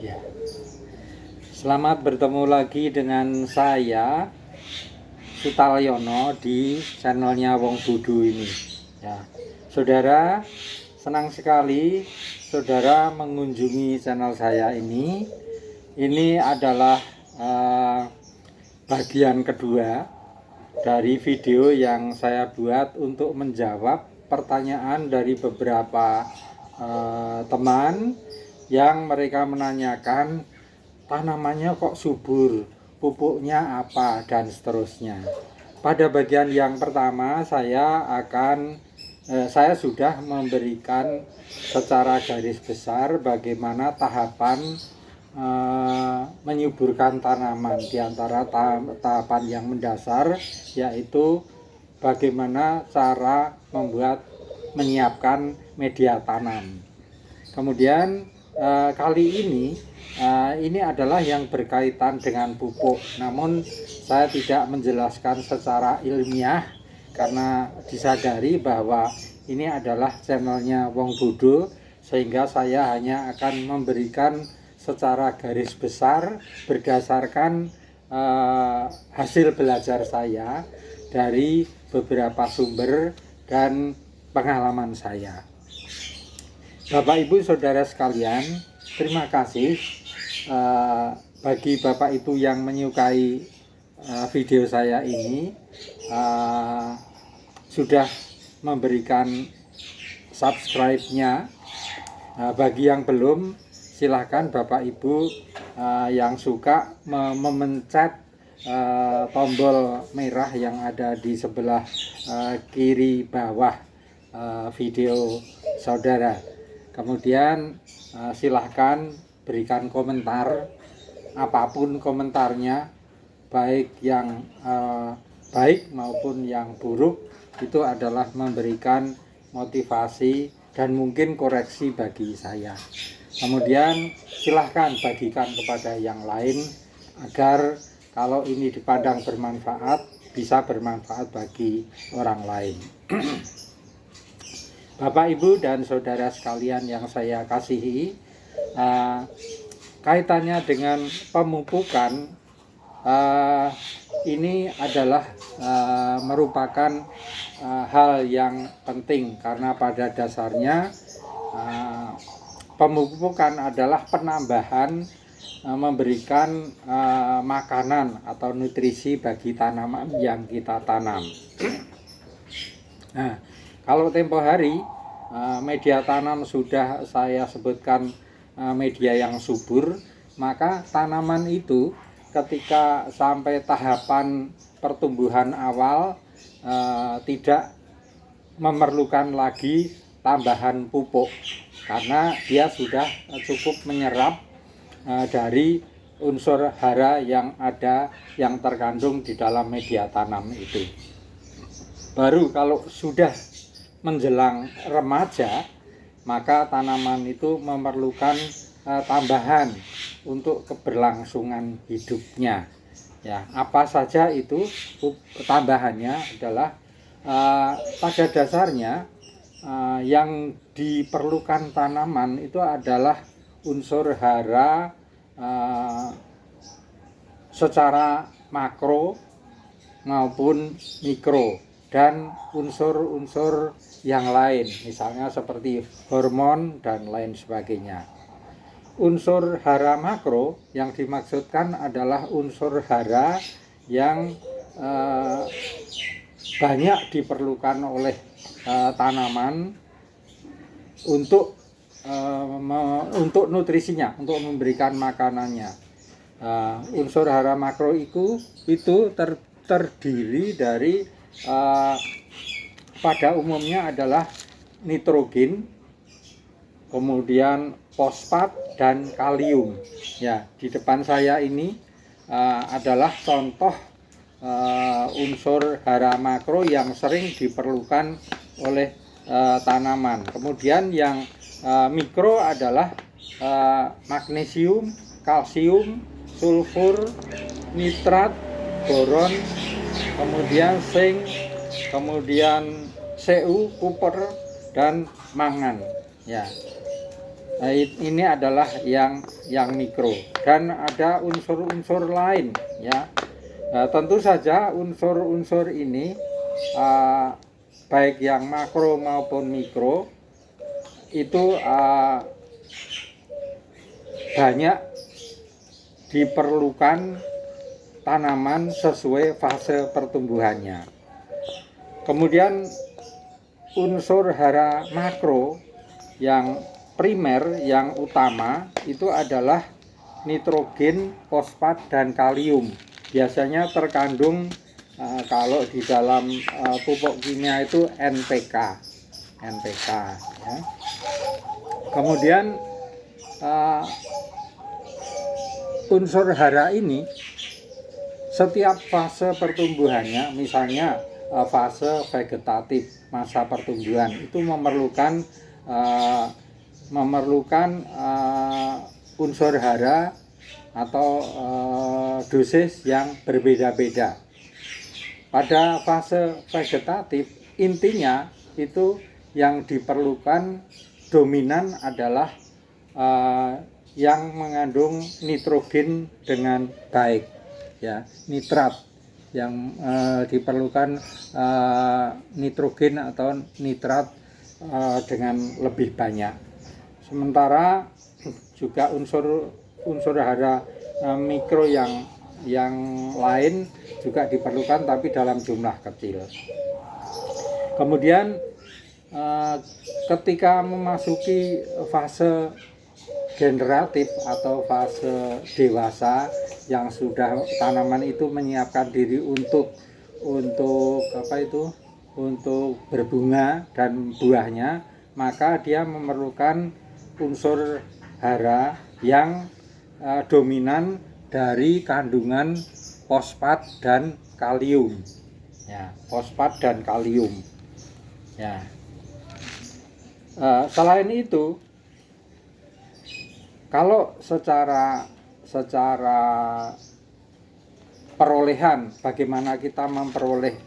Ya. Selamat bertemu lagi dengan saya Sutalyono di channelnya Wong Budu ini. Ya, saudara, senang sekali saudara mengunjungi channel saya ini. Ini adalah bagian kedua dari video yang saya buat untuk menjawab pertanyaan dari beberapa teman yang mereka menanyakan tanamannya kok subur, pupuknya apa, dan seterusnya. Pada bagian yang pertama saya sudah memberikan secara garis besar bagaimana tahapan menyuburkan tanaman. Di antara tahapan yang mendasar yaitu bagaimana cara menyiapkan media tanam. Kemudian kali ini adalah yang berkaitan dengan pupuk, namun saya tidak menjelaskan secara ilmiah karena disadari bahwa ini adalah channelnya Wong Budu, sehingga saya hanya akan memberikan secara garis besar berdasarkan hasil belajar saya dari beberapa sumber dan pengalaman saya. Bapak Ibu Saudara sekalian, terima kasih bagi Bapak Ibu yang menyukai video saya ini, sudah memberikan subscribe-nya. Bagi yang belum, silahkan Bapak Ibu yang suka memencet tombol merah yang ada di sebelah kiri bawah video saudara. Kemudian silahkan berikan komentar, apapun komentarnya, baik yang baik maupun yang buruk, itu adalah memberikan motivasi dan mungkin koreksi bagi saya. Kemudian silahkan bagikan kepada yang lain agar kalau ini dipandang bermanfaat, bisa bermanfaat bagi orang lain. Bapak, Ibu, dan saudara sekalian yang saya kasihi, kaitannya dengan pemupukan ini adalah merupakan hal yang penting, karena pada dasarnya pemupukan adalah penambahan memberikan makanan atau nutrisi bagi tanaman yang kita tanam. Nah, kalau tempo hari media tanam sudah saya sebutkan media yang subur, maka tanaman itu ketika sampai tahapan pertumbuhan awal tidak memerlukan lagi tambahan pupuk, karena dia sudah cukup menyerap dari unsur hara yang terkandung di dalam media tanam itu. Baru kalau sudah menjelang remaja, maka tanaman itu memerlukan tambahan untuk keberlangsungan hidupnya. Ya, apa saja itu tambahannya adalah pada dasarnya yang diperlukan tanaman itu adalah unsur hara secara makro maupun mikro, dan unsur-unsur yang lain, misalnya seperti hormon dan lain sebagainya. Unsur hara makro yang dimaksudkan adalah unsur hara yang banyak diperlukan oleh tanaman untuk nutrisinya, untuk memberikan makanannya. Unsur hara makro itu terdiri dari pada umumnya adalah nitrogen, kemudian fosfat dan kalium. Ya, di depan saya ini adalah contoh unsur hara makro yang sering diperlukan oleh tanaman. Kemudian yang mikro adalah magnesium, kalsium, sulfur, nitrat, boron, kemudian zinc, kemudian Cu, kuper, dan mangan. Ya. Ini adalah yang mikro, dan ada unsur-unsur lain ya. Tentu saja unsur-unsur ini baik yang makro maupun mikro itu banyak diperlukan tanaman sesuai fase pertumbuhannya. Kemudian unsur hara makro yang primer, yang utama itu adalah nitrogen, fosfat, dan kalium. Biasanya terkandung kalau di dalam pupuk kimia itu NPK ya. Kemudian unsur hara ini setiap fase pertumbuhannya, misalnya fase vegetatif, masa pertumbuhan itu memerlukan unsur hara atau dosis yang berbeda-beda. Pada fase vegetatif intinya itu yang diperlukan dominan adalah yang mengandung nitrogen dengan baik ya, nitrat yang diperlukan nitrogen atau nitrat dengan lebih banyak. Sementara juga unsur hara mikro yang lain juga diperlukan tapi dalam jumlah kecil. Kemudian ketika memasuki fase generatif atau fase dewasa yang sudah tanaman itu menyiapkan diri untuk berbunga dan buahnya, maka dia memerlukan unsur hara yang dominan dari kandungan fosfat dan kalium ya, fosfat dan kalium ya. Selain itu, kalau secara perolehan, bagaimana kita memperoleh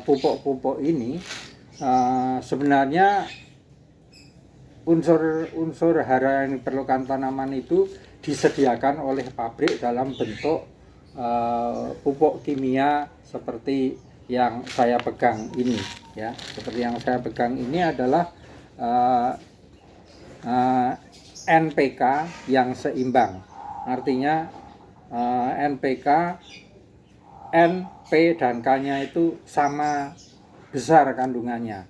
pupuk-pupuk ini, sebenarnya unsur hara yang diperlukan tanaman itu disediakan oleh pabrik dalam bentuk pupuk kimia seperti yang saya pegang ini ya. Seperti yang saya pegang ini adalah NPK yang seimbang, artinya NPK, N, P, dan K-nya itu sama besar kandungannya.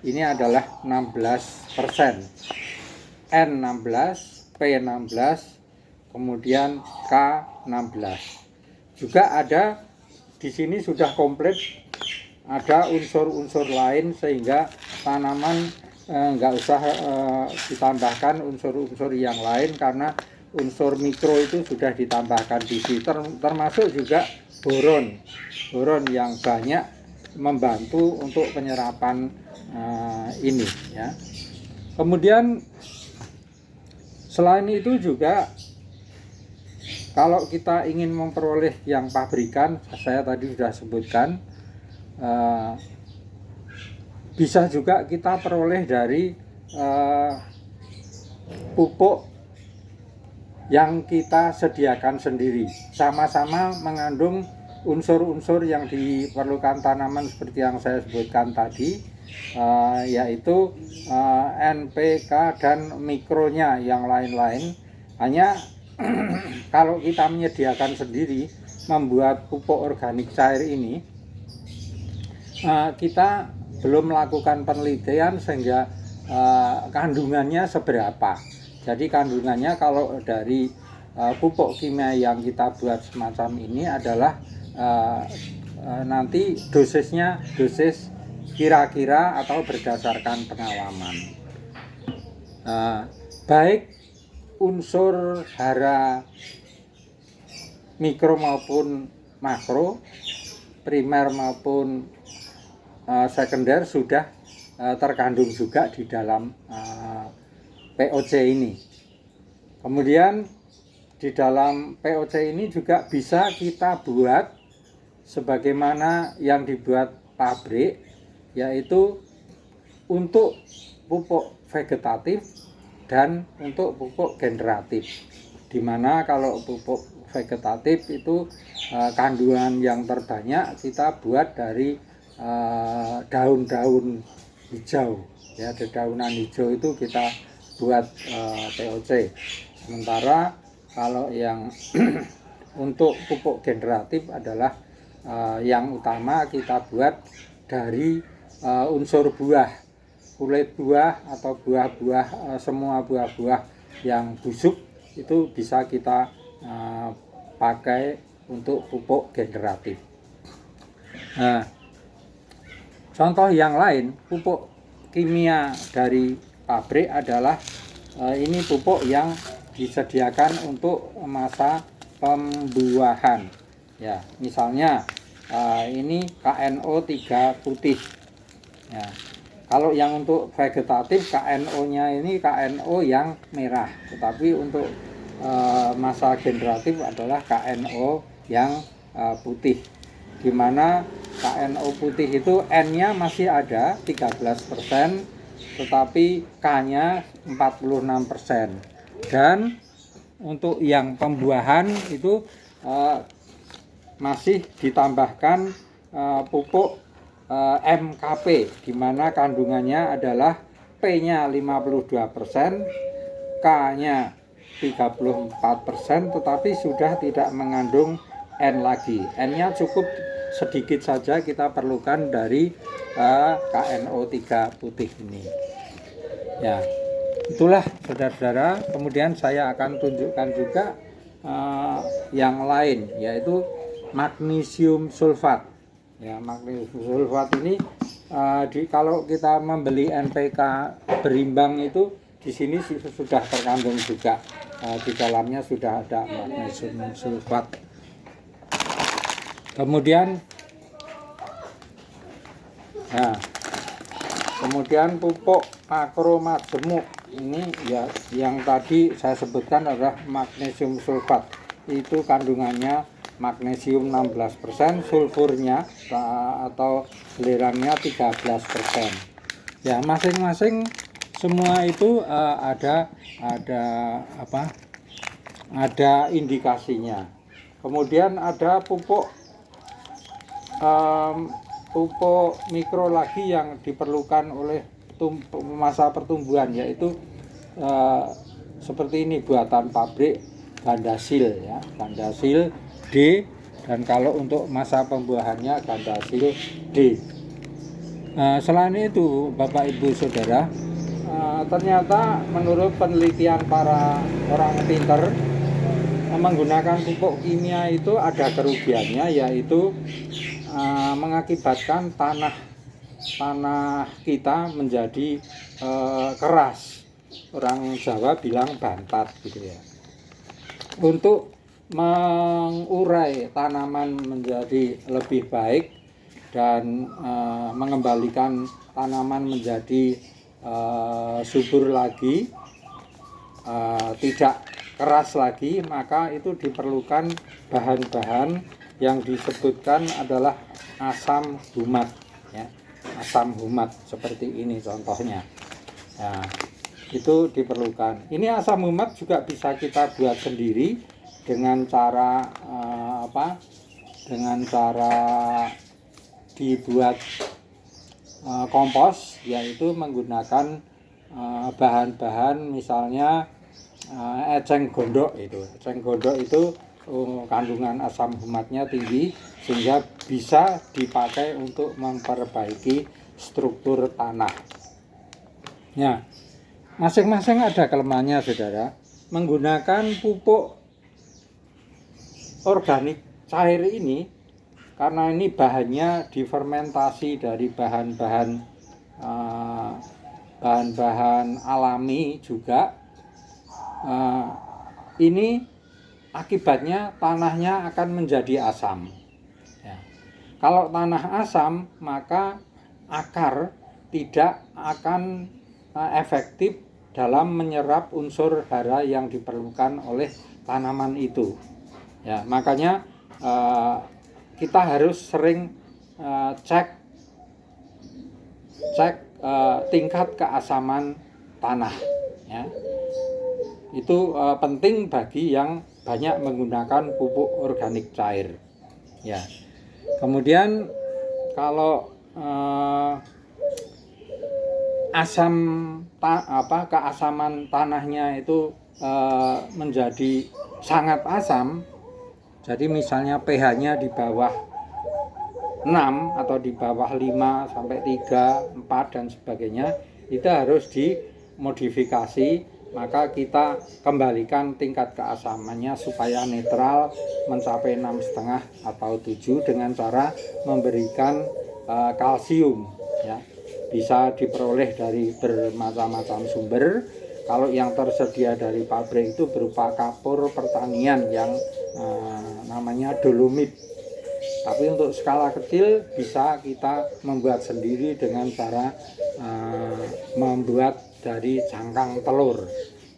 Ini adalah 16%, N 16, P 16, kemudian K 16. Juga ada di sini sudah komplit, ada unsur-unsur lain sehingga tanaman nggak usah ditambahkan unsur-unsur yang lain, karena unsur mikro itu sudah ditambahkan di sini, termasuk juga boron yang banyak membantu untuk penyerapan ini ya. Kemudian selain itu juga kalau kita ingin memperoleh yang pabrikan, saya tadi sudah sebutkan, bisa juga kita peroleh dari pupuk yang kita sediakan sendiri, sama-sama mengandung unsur-unsur yang diperlukan tanaman seperti yang saya sebutkan tadi, yaitu NPK dan mikronya yang lain-lain. Hanya kalau kita menyediakan sendiri, membuat pupuk organik cair ini, kita belum melakukan penelitian sehingga kandungannya seberapa. Jadi kandungannya kalau dari pupuk kimia yang kita buat semacam ini adalah nanti dosisnya dosis kira-kira atau berdasarkan pengalaman. Baik unsur hara mikro maupun makro, primer maupun sekunder sudah terkandung juga di dalam POC ini. Kemudian di dalam POC ini juga bisa kita buat sebagaimana yang dibuat pabrik, yaitu untuk pupuk vegetatif dan untuk pupuk generatif. Dimana kalau pupuk vegetatif itu kandungan yang terbanyak kita buat dari daun-daun hijau, ya, dedaunan hijau itu kita buat TOC. Sementara kalau yang untuk pupuk generatif adalah yang utama kita buat dari unsur buah, kulit buah atau buah-buah, semua buah-buah yang busuk itu bisa kita pakai untuk pupuk generatif. Nah, contoh yang lain pupuk kimia dari pabrik adalah ini pupuk yang disediakan untuk masa pembuahan. Ya, misalnya ini KNO3 putih. Ya, kalau yang untuk vegetatif KNO-nya ini KNO yang merah, tetapi untuk masa generatif adalah KNO yang putih. Di mana KNO putih itu N-nya masih ada 13%, tetapi K-nya 46%. Dan untuk yang pembuahan itu masih ditambahkan pupuk MKP, di mana kandungannya adalah P-nya 52%, K-nya 34%, tetapi sudah tidak mengandung N lagi. N-nya cukup sedikit saja kita perlukan dari KNO3 putih ini. Ya, itulah saudara-saudara. Kemudian saya akan tunjukkan juga yang lain, yaitu magnesium sulfat. Ya, magnesium sulfat ini kalau kita membeli NPK berimbang itu di sini sudah terkandung juga, di dalamnya sudah ada magnesium sulfat. Kemudian pupuk makromajemuk ini ya, yang tadi saya sebutkan adalah magnesium sulfat. Itu kandungannya magnesium 16%, sulfurnya atau belerangnya 13%. Ya, masing-masing semua itu ada indikasinya. Kemudian ada pupuk mikro lagi yang diperlukan oleh masa pertumbuhan, yaitu seperti ini, buatan pabrik Gandasil, ya, Gandasil D, dan kalau untuk masa pembuahannya Gandasil D. Selain itu Bapak Ibu Saudara, ternyata menurut penelitian para orang pinter, menggunakan pupuk kimia itu ada kerugiannya, yaitu mengakibatkan tanah kita menjadi keras. Orang Jawa bilang bantat gitu ya. Untuk mengurai tanaman menjadi lebih baik dan mengembalikan tanaman menjadi subur lagi, tidak keras lagi, maka itu diperlukan bahan-bahan yang disebutkan adalah asam humat, ya, asam humat seperti ini contohnya. Nah, itu diperlukan. Ini asam humat juga bisa kita buat sendiri dengan cara dengan cara dibuat kompos, yaitu menggunakan bahan-bahan misalnya eceng gondok. Eceng gondok itu kandungan asam humatnya tinggi, sehingga bisa dipakai untuk memperbaiki struktur tanah. Ya, masing-masing ada kelemahannya, saudara. Menggunakan pupuk organik cair ini, karena ini bahannya difermentasi dari bahan-bahan alami juga, ini akibatnya tanahnya akan menjadi asam. Ya. Kalau tanah asam, maka akar tidak akan efektif dalam menyerap unsur hara yang diperlukan oleh tanaman itu. Ya, makanya kita harus sering cek tingkat keasaman tanah. Ya. ya. Itu penting bagi yang banyak menggunakan pupuk organik cair, ya. Kemudian kalau keasaman tanahnya itu menjadi sangat asam, jadi misalnya pH-nya di bawah 6 atau di bawah 5 sampai 3, 4 dan sebagainya, itu harus dimodifikasi. Maka kita kembalikan tingkat keasamannya supaya netral mencapai 6,5 atau 7 dengan cara memberikan kalsium, ya. Bisa diperoleh dari bermacam-macam sumber. Kalau yang tersedia dari pabrik itu berupa kapur pertanian yang namanya dolomit. Tapi untuk skala kecil bisa kita membuat sendiri dengan cara membuat dari cangkang telur.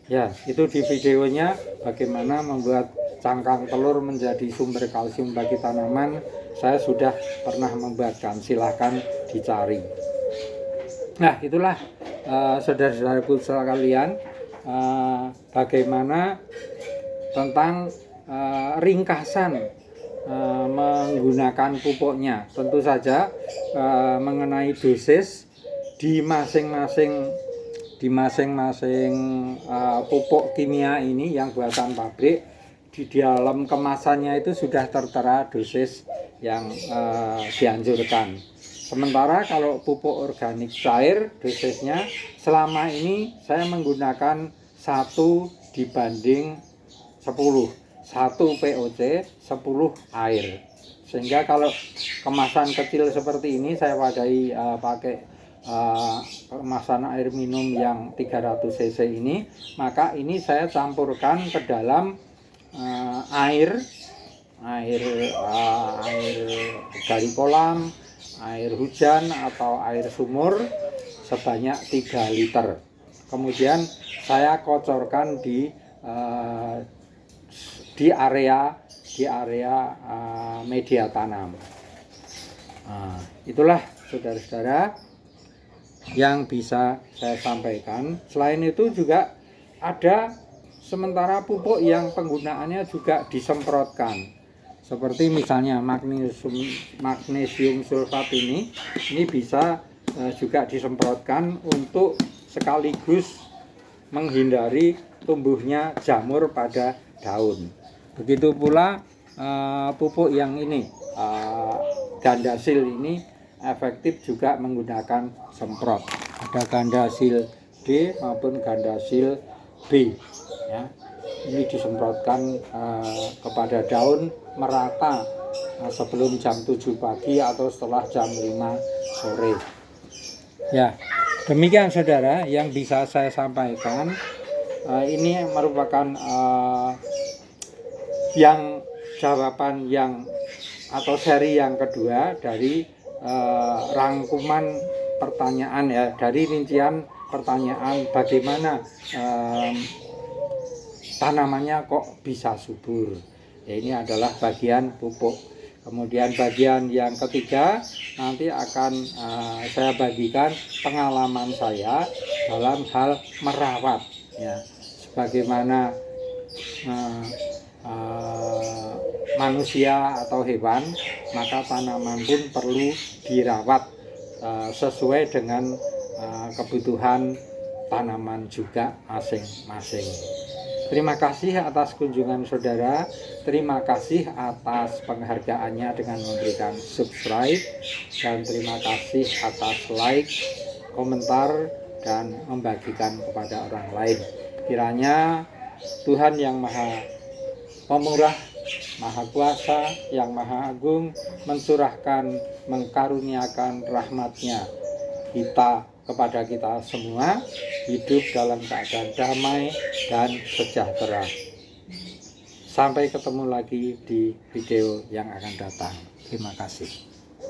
Ya, itu di videonya bagaimana membuat cangkang telur menjadi sumber kalsium bagi tanaman. Saya sudah pernah membuatkan, silahkan dicari. Nah, itulah saudara-saudaraku sekalian, bagaimana tentang ringkasan menggunakan pupuknya. Tentu saja mengenai dosis di masing-masing pupuk kimia ini yang buatan pabrik, di dalam kemasannya itu sudah tertera dosis yang dianjurkan. Sementara kalau pupuk organik cair, dosisnya selama ini saya menggunakan 1 dibanding 10, 1 POC 10 air. Sehingga kalau kemasan kecil seperti ini saya wadai pakai kemasan air minum yang 300 cc ini, maka ini saya campurkan ke dalam air dari kolam, air hujan atau air sumur sebanyak 3 liter. Kemudian saya kocorkan di area media tanam. Itulah saudara-saudara yang bisa saya sampaikan. Selain itu juga ada sementara pupuk yang penggunaannya juga disemprotkan. Seperti misalnya magnesium sulfat ini bisa juga disemprotkan untuk sekaligus menghindari tumbuhnya jamur pada daun. Begitu pula pupuk yang ini, Gandasil ini efektif juga menggunakan semprot. Ada Gandasil D maupun Gandasil B, ya. Ini disemprotkan kepada daun merata sebelum jam 7 pagi atau setelah jam 5 sore. Ya, demikian saudara yang bisa saya sampaikan. Ini merupakan yang jawaban yang atau seri yang kedua dari rangkuman pertanyaan, ya, dari rincian pertanyaan bagaimana tanamannya kok bisa subur. Ya, ini adalah bagian pupuk. Kemudian bagian yang ketiga nanti akan saya bagikan pengalaman saya dalam hal merawat, ya, sebagaimana manusia atau hewan, maka tanaman pun perlu dirawat sesuai dengan kebutuhan tanaman juga masing-masing. Terima kasih atas kunjungan saudara. Terima kasih atas penghargaannya dengan memberikan subscribe, dan terima kasih atas like, komentar, dan membagikan kepada orang lain. Kiranya Tuhan yang Maha Pemurah, Maha Kuasa, yang Maha Agung mencurahkan, mengkaruniakan rahmat-Nya kepada kita semua, hidup dalam keadaan damai dan sejahtera. Sampai ketemu lagi di video yang akan datang. Terima kasih.